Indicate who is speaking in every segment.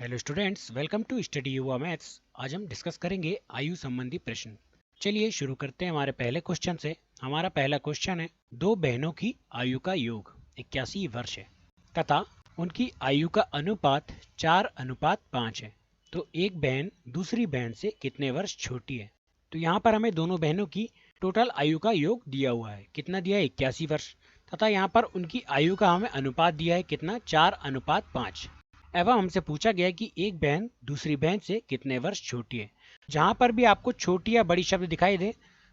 Speaker 1: Hello students, welcome to study Yuva maths. आज हम discuss करेंगे आयु संबंधी प्रश्न। चलिए शुरू करते हैं हमारे पहले क्वेश्चन से। हमारा पहला क्वेश्चन है, दो बहनों की आयु का योग 81 वर्ष है तथा उनकी आयु का अनुपात 4:5 है। तो एक बहन दूसरी बहन से कितने वर्ष छोटी है? तो यहाँ पर हमें दोनों बहनों की टोटल आयु का योग दिया हुआ है। कितना दिया है? 81 वर्ष। तथा यहाँ पर उनकी आयु का हमें अनुपात दिया है कितना? 4:5। एवं हमसे पूछा गया है कि एक बहन दूसरी बहन से कितने वर्ष छोटी है। जहां पर भी आपको छोटी या बड़ी शब्द दिखाई दे,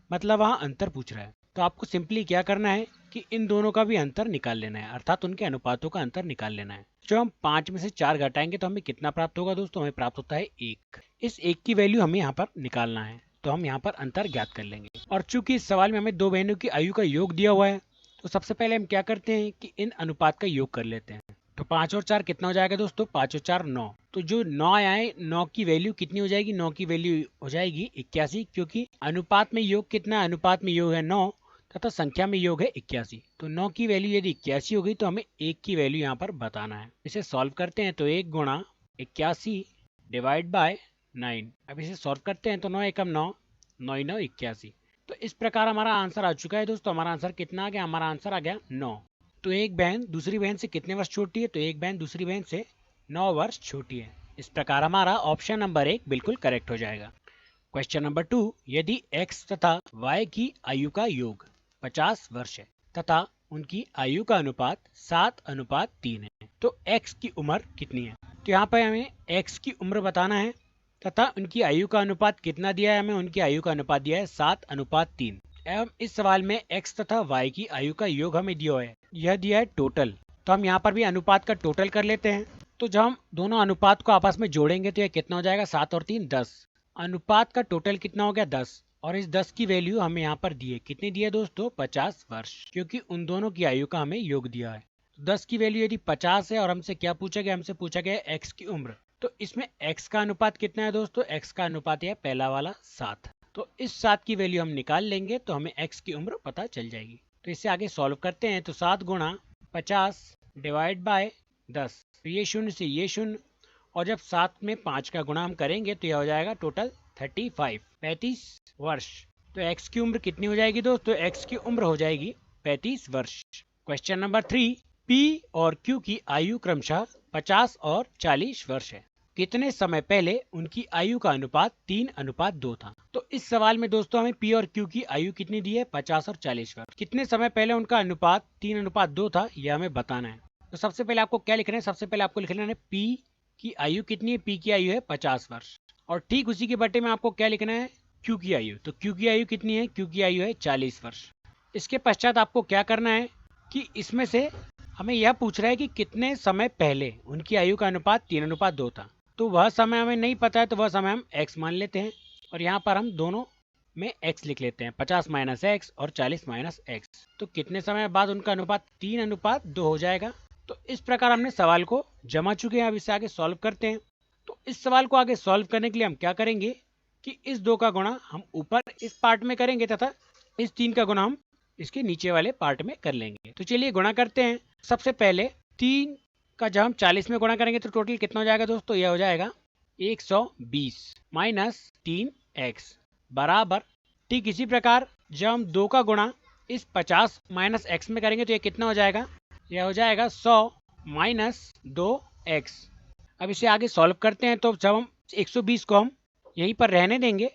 Speaker 1: मतलब वहां अंतर पूछ रहा है, तो आपको सिंपली क्या करना है कि इन दोनों का भी अंतर निकाल लेना है, अर्थात उनके अनुपातों का अंतर निकाल लेना है। जो हम 5 में से 4 घटाएंगे तो हमें कितना प्राप्त होगा दोस्तों? हमें प्राप्त होता है 1। इस 1 की वैल्यू हमें यहाँ पर निकालना है, तो हम यहाँ पर अंतर ज्ञात कर लेंगे। और चूंकि इस सवाल में हमें दो बहनों की आयु का योग दिया हुआ है, तो सबसे पहले हम क्या करते हैं कि इन अनुपात का योग कर लेते हैं। तो 5 और 4 कितना हो जाएगा दोस्तों? 5 और 4 9। तो जो 9 आया है, 9 की वैल्यू कितनी हो जाएगी? 9 की वैल्यू हो जाएगी 81, क्योंकि अनुपात में योग कितना है? अनुपात में योग है 9 तथा संख्या में योग है 81। तो 9 की वैल्यू यदि 81 हो गई तो हमें 1 की वैल्यू यहाँ पर बताना है। इसे सॉल्व करते हैं तो 1 गुणा 81 डिवाइड बाय 9। अब इसे सॉल्व करते हैं तो 9 एकम 9, 9 9 81। तो इस प्रकार हमारा आंसर आ चुका है दोस्तों। हमारा आंसर कितना आ गया? हमारा आंसर आ गया 9। तो एक बहन दूसरी बहन से कितने वर्ष छोटी है? तो एक बहन दूसरी बहन से 9 वर्ष छोटी है। इस प्रकार हमारा ऑप्शन नंबर 1 बिल्कुल करेक्ट हो जाएगा। क्वेश्चन नंबर 2, यदि x तथा y की आयु का योग 50 वर्ष है तथा उनकी आयु का अनुपात 7:3 है, तो x की उम्र कितनी है? तो यहाँ पर हमें x की उम्र बताना है तथा उनकी आयु का अनुपात कितना दिया है? हमें उनकी आयु का अनुपात दिया है 7:3। एवं इस सवाल में x तथा y की आयु का योग हमें दिया है, यह दिया है टोटल। तो हम यहाँ पर भी अनुपात का टोटल कर लेते हैं। तो जब हम दोनों अनुपात को आपस में जोड़ेंगे तो यह कितना हो जाएगा? 7 और 3 10। अनुपात का टोटल कितना हो गया? 10। और इस 10 की वैल्यू हमें यहाँ पर दी है, कितनी दी है दोस्तों? 50 वर्ष, क्योंकि उन दोनों की आयु का हमें योग दिया है। 10 की वैल्यू यदि 50 है और हमसे क्या पूछा गया? हमसे पूछा गया x की उम्र। तो इसमें x का अनुपात कितना है दोस्तों? x का अनुपात है पहला वाला 7। तो इस 7 की वैल्यू हम निकाल लेंगे तो हमें x की उम्र पता चल जाएगी। तो इससे आगे सॉल्व करते हैं तो 7 गुणा 50 डिवाइड बाय 10। तो ये शून्य से ये शून्य, और जब 7 में 5 का गुणा हम करेंगे तो यह हो जाएगा टोटल 35 वर्ष। तो x की उम्र कितनी हो जाएगी दोस्तों? x की उम्र हो जाएगी 35 वर्ष। क्वेश्चन नंबर 3, p और q की आयु क्रमशः 50 और 40 वर्ष है। कितने समय पहले उनकी आयु का अनुपात 3:2 था? तो इस सवाल में दोस्तों हमें p और q की आयु कितनी दी है? 50 और 40 वर्ष। कितने समय पहले उनका अनुपात 3:2 था, यह हमें बताना है। तो सबसे पहले आपको क्या लिखना है? सबसे पहले आपको लिखना है p की आयु कितनी है? p की आयु है 50 वर्ष। और ठीक उसी के बटे में आपको क्या लिखना है? q की आयु। तो q की आयु कितनी है? q की आयु है 40 वर्ष। इसके पश्चात आपको क्या करना है कि इसमें से हमें यह पूछ रहा है कि कितने समय पहले उनकी आयु का अनुपात 3:2 था। तो वह समय हमें नहीं पता है, तो वह समय हम x मान लेते हैं और यहाँ पर हम दोनों में x लिख लेते हैं, 50 माइनस x और 40 माइनस x। तो कितने समय बाद उनका अनुपात 3:2 हो जाएगा। तो इस प्रकार हमने सवाल को जमा चुके हैं। अब इसे आगे सॉल्व करते हैं। तो इस सवाल को आगे सॉल्व करने के लिए हम क्या करेंगे कि इस 2 का गुणा हम ऊपर इस पार्ट में करेंगे तथा इस 3 का गुणा हम इसके नीचे वाले पार्ट में कर लेंगे। तो चलिए गुणा करते हैं। सबसे पहले 3 का जब हम 40 में गुणा करेंगे तो टोटल कितना हो जाएगा दोस्तों? यह हो जाएगा 120 माइनस 3x बराबर। ठीक इसी प्रकार जब हम 2 का गुणा इस 50 माइनस x में करेंगे तो यह कितना हो जाएगा? यह हो जाएगा 100 माइनस 2x। अब इसे आगे सॉल्व करते हैं। तो जब हम 120 को हम यहीं पर रहने देंगे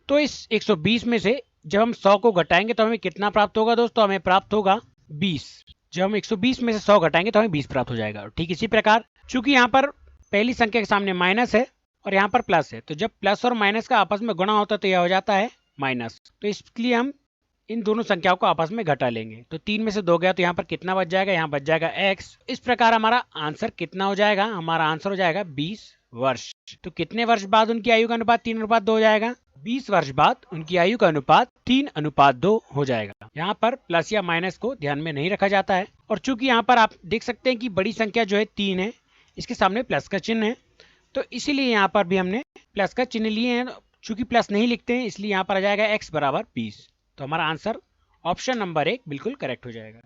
Speaker 1: तो इस 120 में से जब हम 100 को घटाएंगे तो हमें कितना प्राप्त होगा दोस्तों? हमें प्राप्त होगा 20। जब हम 120 में से 100 घटाएंगे तो हमें 20 प्राप्त हो जाएगा। ठीक इसी प्रकार चूंकि यहाँ पर पहली संख्या के सामने माइनस है और यहाँ पर प्लस है, तो जब प्लस और माइनस का आपस में गुणा होता है तो यह हो जाता है माइनस। तो इसलिए हम इन दोनों संख्याओं को आपस में घटा लेंगे। तो 3 में से 2 गया तो यहाँ पर कितना बच जाएगा? यहाँ बच जाएगा x। इस प्रकार हमारा आंसर कितना हो जाएगा? हमारा आंसर हो जाएगा 20 वर्ष। तो कितने वर्ष बाद उनकी आयु का अनुपात 3:2 हो जाएगा? 20 वर्ष बाद उनकी आयु का अनुपात 3:2 हो जाएगा। यहाँ पर प्लस या माइनस को ध्यान में नहीं रखा जाता है। और चूंकि यहाँ पर आप देख सकते हैं कि बड़ी संख्या जो है 3 है, इसके सामने प्लस का चिन्ह है, तो इसीलिए यहाँ पर भी हमने प्लस का चिन्ह लिए हैं। चूंकि प्लस नहीं लिखते हैं इसलिए यहाँ पर आ जाएगा x बराबर 20। तो हमारा आंसर ऑप्शन नंबर 1 बिल्कुल करेक्ट हो जाएगा।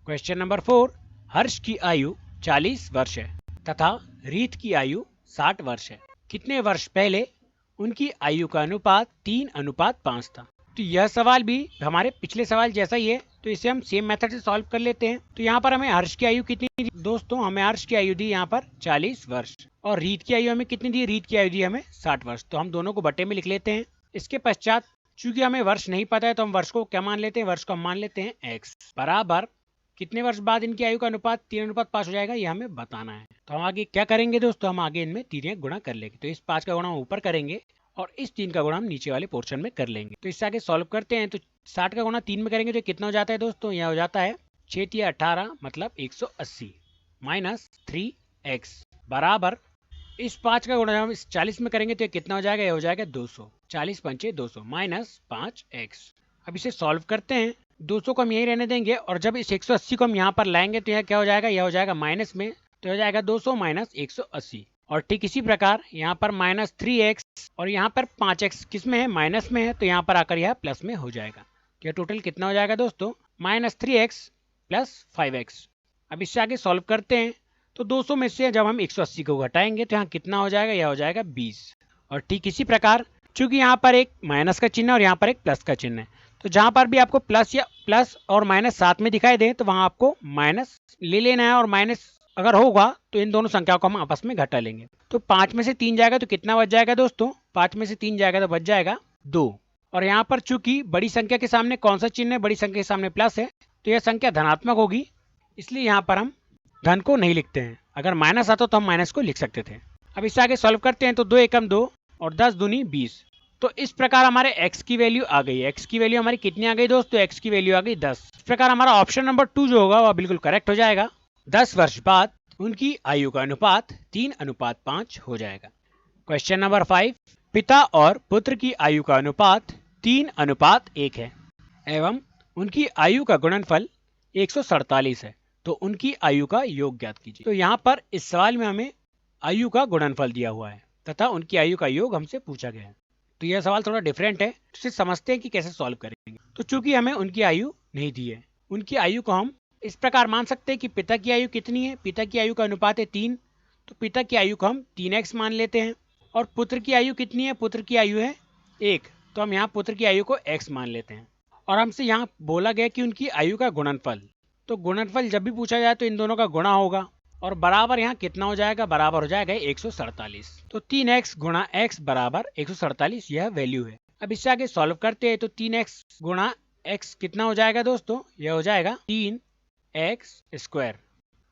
Speaker 1: क्वेश्चन नंबर 4, हर्ष की आयु 40 वर्ष है तथा रीत की आयु 60 वर्ष है। कितने वर्ष पहले उनकी आयु का अनुपात 3:5 था। तो यह सवाल भी हमारे पिछले सवाल जैसा ही है, तो इसे हम सेम मेथड से सॉल्व कर लेते हैं। तो यहाँ पर हमें हर्ष की आयु कितनी दी दोस्तों? हमें हर्ष की आयु दी यहाँ पर 40 वर्ष और रीत की आयु हमें कितनी दी? रीत की आयु दी हमें 60 वर्ष। तो हम दोनों को बटे में लिख लेते हैं। इसके पश्चात चूंकि हमें वर्ष नहीं पता है तो हम वर्ष को क्या मान लेते हैं? वर्ष को हम मान लेते हैं x बराबर कितने वर्ष बाद इनकी आयु का अनुपात 3:5 हो जाएगा, ये हमें बताना है। तो हम आगे क्या करेंगे दोस्तों? हम आगे इनमें 3 गुणा कर लेंगे। तो इस 5 का गुणा हम ऊपर करेंगे और इस 3 का गुणा हम नीचे वाले पोर्शन में कर लेंगे। तो इससे आगे सॉल्व करते हैं। तो 60 का गुणा 3 में करेंगे तो कितना हो जाता है दोस्तों? यह हो जाता है 6 या 18 मतलब 180 माइनस 3x बराबर इस 5 का गुणा हम इस 40 में करेंगे तो कितना हो जाएगा? यह हो जाएगा 200। 40 पंचे 200 माइनस 5x। अब इसे सॉल्व करते हैं। 200 को हम यही रहने देंगे और जब इस 180 को हम यहाँ पर लाएंगे तो यह क्या हो जाएगा? यह हो जाएगा माइनस में, तो हो जाएगा 200 माइनस 180। और ठीक इसी प्रकार यहाँ पर माइनस 3x और यहाँ पर 5x किस में है? माइनस में है, तो यहाँ पर आकर यह प्लस में हो जाएगा। तो यह टोटल कितना हो जाएगा दोस्तों? Minus 3x plus 5x। अब इससे आगे सॉल्व करते हैं। तो 200 में से जब हम 180 को घटाएंगे तो यहाँ कितना हो जाएगा? यह हो जाएगा 20। और ठीक इसी प्रकार चूंकि यहाँ पर एक माइनस का चिन्ह और यहाँ पर एक प्लस का चिन्ह है, तो जहाँ पर भी आपको प्लस या प्लस और माइनस साथ में दिखाई दे तो वहाँ आपको माइनस ले लेना है और माइनस अगर होगा तो इन दोनों संख्याओं को हम आपस में घटा लेंगे। तो 5 में से 3 जाएगा तो कितना बच जाएगा दोस्तों? 5 में से 3 जाएगा तो बच जाएगा 2। और यहाँ पर चूंकि बड़ी संख्या के सामने कौन सा चिन्ह है? बड़ी संख्या के सामने प्लस है, तो यह संख्या धनात्मक होगी, इसलिए यहाँ पर हम धन को नहीं लिखते हैं। अगर माइनस आता तो हम माइनस को लिख सकते थे। अब इससे आगे सॉल्व करते हैं। तो 2 एकम 2 और 10 दूनी 20। तो इस प्रकार हमारे x की वैल्यू आ गई। x की वैल्यू हमारी कितनी आ गई दोस्तों? x की वैल्यू आ गई 10। इस प्रकार हमारा ऑप्शन नंबर 2 जो होगा वह बिल्कुल करेक्ट हो जाएगा। 10 वर्ष बाद उनकी आयु का अनुपात 3:5 हो जाएगा। क्वेश्चन नंबर 5, पिता और पुत्र की आयु का अनुपात 3:1 है एवं उनकी आयु का गुणनफल 147 है, तो उनकी आयु का योग ज्ञात कीजिए। तो यहाँ पर इस सवाल में हमें आयु का गुणनफल दिया हुआ है तथा उनकी आयु का योग हमसे पूछा गया है। तो यह सवाल थोड़ा डिफरेंट है, तो समझते हैं कि कैसे सॉल्व करेंगे। तो चूंकि हमें उनकी आयु नहीं दी है, उनकी आयु को हम इस प्रकार मान सकते हैं कि पिता की आयु कितनी है? पिता की आयु का अनुपात है 3, तो पिता की आयु को हम 3x मान लेते हैं। और पुत्र की आयु कितनी है? पुत्र की आयु है 1, तो हम यहाँ पुत्र की आयु को x मान लेते हैं। और हमसे यहाँ बोला गया कि उनकी आयु का गुणनफल, तो गुणनफल जब भी पूछा जाए तो इन दोनों का गुणा होगा और बराबर यहाँ कितना हो जाएगा? बराबर हो जाएगा 147। तो 3x गुणा x बराबर 147 यह वैल्यू है। अब इससे आगे सॉल्व करते हैं। तो 3x गुणा x कितना हो जाएगा दोस्तों? यह हो जाएगा 3x²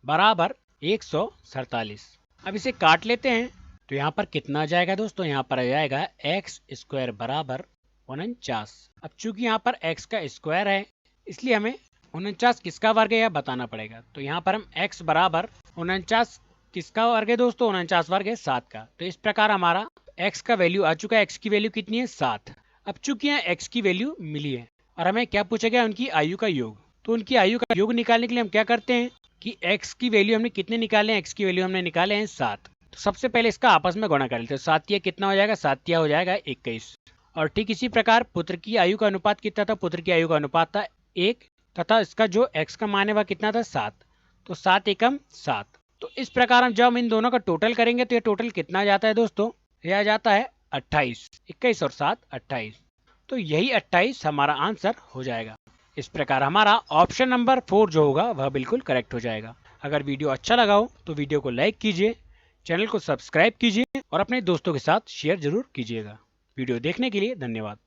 Speaker 1: बराबर 147। अब इसे काट लेते हैं। तो यहाँ पर कितना आ जाएगा दोस्तों? यहाँ पर आ जाएगा x² बराबर 49। अब चूंकि यहाँ पर x का स्क्वायर है इसलिए हमें 49 किसका वर्ग है यह बताना पड़ेगा। तो यहाँ पर हम x बराबर 49 किसका वर्ग है दोस्तों? 49 वर्ग है 7 का। तो इस प्रकार हमारा x का वैल्यू आ चुका है। x की वैल्यू कितनी है? 7। अब चूंकि यहाँ x की वैल्यू मिली है और हमें क्या पूछा गया? उनकी आयु का योग। तो उनकी आयु का योग निकालने के लिए हम क्या करते हैं कि x की वैल्यू हमने कितने निकाले हैं? x की वैल्यू हमने निकाले हैं 7। तो सबसे पहले इसका आपस में गुणा कर लेते हैं। 7 तिया कितना हो जाएगा? 7 तिया हो जाएगा 21। और ठीक इसी प्रकार पुत्र की आयु का अनुपात कितना था? पुत्र की आयु का अनुपात था 1 तथा इसका जो x का मान है वह कितना था? 7। तो 7 एकम 7। तो इस प्रकार हम जब इन दोनों का टोटल करेंगे तो ये टोटल कितना आ जाता है दोस्तों? यह आ जाता है 28। 21 और 7 28। तो यही 28 हमारा आंसर हो जाएगा। इस प्रकार हमारा ऑप्शन नंबर 4 जो होगा वह बिल्कुल करेक्ट हो जाएगा। अगर वीडियो अच्छा लगा हो तो वीडियो को लाइक कीजिए, चैनल को सब्सक्राइब कीजिए और अपने दोस्तों के साथ शेयर जरूर कीजिएगा। वीडियो देखने के लिए धन्यवाद।